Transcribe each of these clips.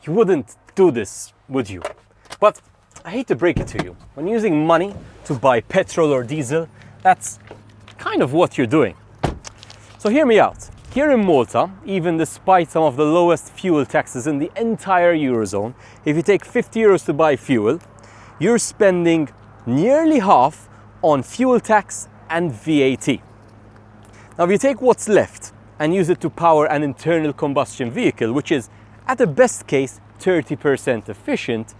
you wouldn't do this, would you? But I hate to break it to you. When using money to buy petrol or diesel, that's kind of what you're doing. So hear me out. Here in Malta, even despite some of the lowest fuel taxes in the entire Eurozone, if you take 50 euros to buy fuel, you're spending nearly half on fuel tax and VAT. Now, if you take what's left and use it to power an internal combustion vehicle, which is at the best case 30% efficient,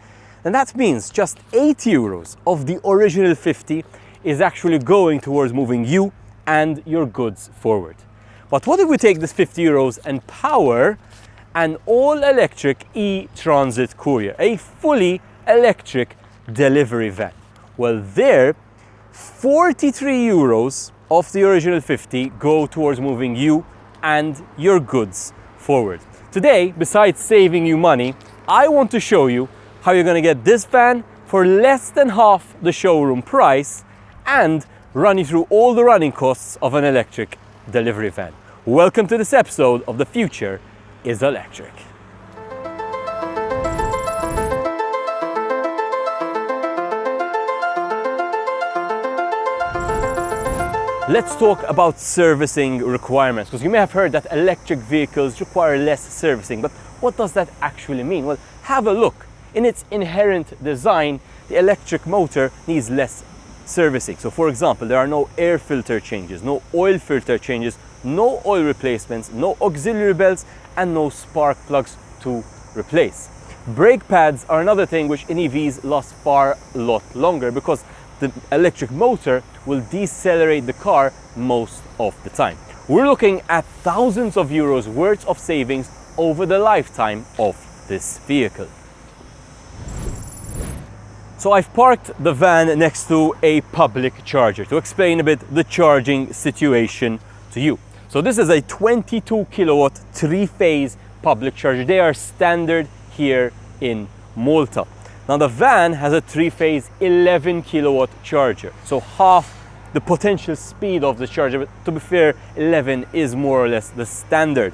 then that means just 8 euros of the original 50 is actually going towards moving you and your goods forward. But what if we take this 50 euros and power an all-electric e-transit courier, a fully electric delivery van? Well, there, 43 euros of the original 50 go towards moving you and your goods forward. Today, besides saving you money, I want to show you how you're going to get this van for less than half the showroom price and run you through all the running costs of an electric delivery van. Welcome to this episode of The Future is Electric. Let's talk about servicing requirements, because you may have heard that electric vehicles require less servicing, but what does that actually mean? Well, have a look. In its inherent design, the electric motor needs less servicing. So for example, there are no air filter changes, no oil filter changes, no oil replacements, no auxiliary belts, and no spark plugs to replace. Brake pads are another thing which in EVs lasts far a lot longer, because the electric motor will decelerate the car most of the time. We're looking at thousands of euros worth of savings over the lifetime of this vehicle. So I've parked the van next to a public charger to explain a bit the charging situation to you. So this is a 22 kilowatt 3-phase public charger. They are standard here in Malta. Now the van has a 3-phase 11 kilowatt charger, so half the potential speed of the charger, but to be fair, 11 is more or less the standard.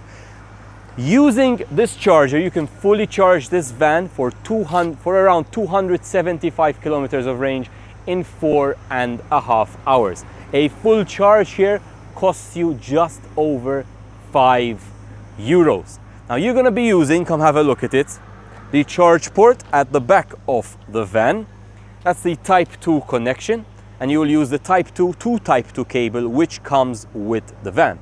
Using this charger, you can fully charge this van for around 275 kilometers of range in 4.5 hours. A full charge here costs you just over 5 euros. Now you're going to be using, come have a look at it, the charge port at the back of the van. That's the Type 2 connection, and you will use the Type 2 to Type 2 cable which comes with the van.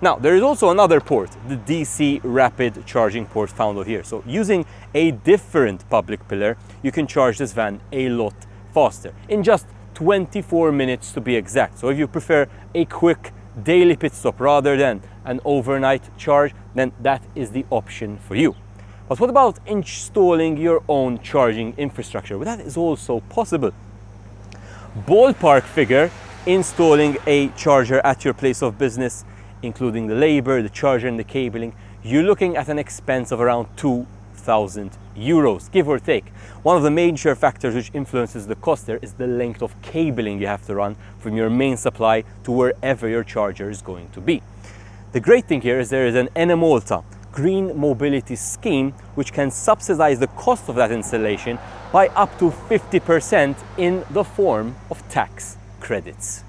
Now there is also another port, the DC rapid charging port found over here. So using a different public pillar, you can charge this van a lot faster, in just 24 minutes to be exact. So if you prefer a quick daily pit stop rather than an overnight charge, then that is the option for you. But what about installing your own charging infrastructure? Well, that is also possible. Ballpark figure, installing a charger at your place of business, including the labor, the charger and the cabling, you're looking at an expense of around 2,000 euros, give or take. One of the major factors which influences the cost there is the length of cabling you have to run from your main supply to wherever your charger is going to be. The great thing here is there is an Enel Malta Green Mobility Scheme which can subsidize the cost of that installation by up to 50% in the form of tax credits.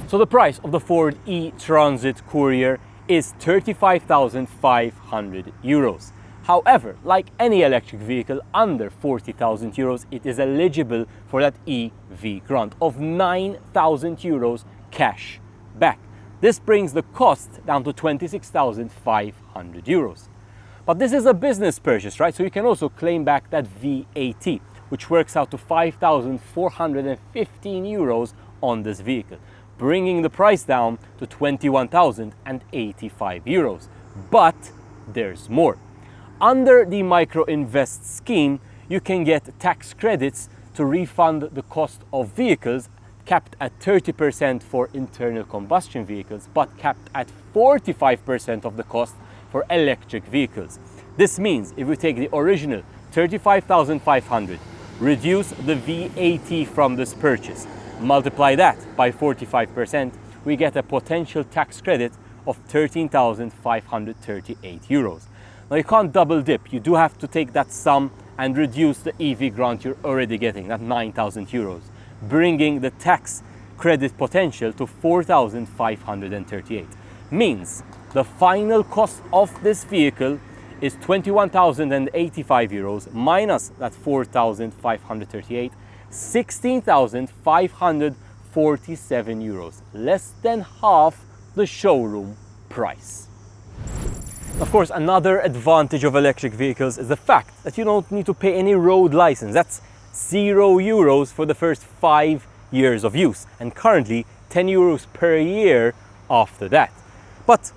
So the price of the Ford e-Transit Courier is 35,500 euros. However, like any electric vehicle under 40,000 euros, it is eligible for that EV grant of 9,000 euros cash back. This brings the cost down to 26,500 euros. But this is a business purchase, right? So you can also claim back that VAT, which works out to 5,415 euros on this vehicle, bringing the price down to 21,085 euros. But there's more. Under the Micro Invest scheme, you can get tax credits to refund the cost of vehicles, capped at 30% for internal combustion vehicles, but capped at 45% of the cost for electric vehicles. This means if we take the original 35,500, reduce the VAT from this purchase, multiply that by 45%, we get a potential tax credit of 13,538 euros. Now you can't double dip, you do have to take that sum and reduce the EV grant you're already getting, that 9,000 euros, bringing the tax credit potential to 4,538. Means the final cost of this vehicle is 21,085 euros minus that 4,538, 16,547 euros, less than half the showroom price. Of course, another advantage of electric vehicles is the fact that you don't need to pay any road license. That's €0 for the first 5 years of use, and currently €10 per year after that. But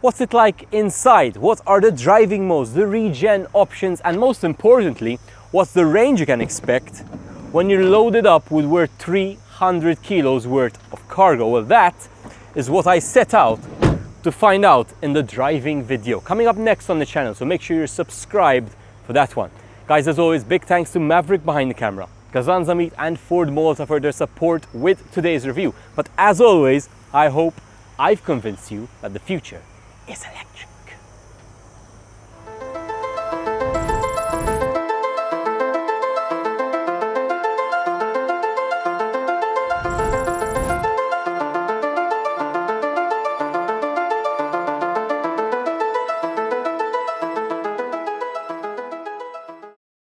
what's it like inside? What are the driving modes, the regen options, and most importantly, what's the range you can expect when you're loaded up with worth 300 kilos worth of cargo? Well, that is what I set out to find out in the driving video coming up next on the channel, so make sure you're subscribed for that one. Guys, as always, big thanks to Maverick behind the camera, Kazan Zamit and Ford Malta for their support with today's review. But as always, I hope I've convinced you that the future is electric.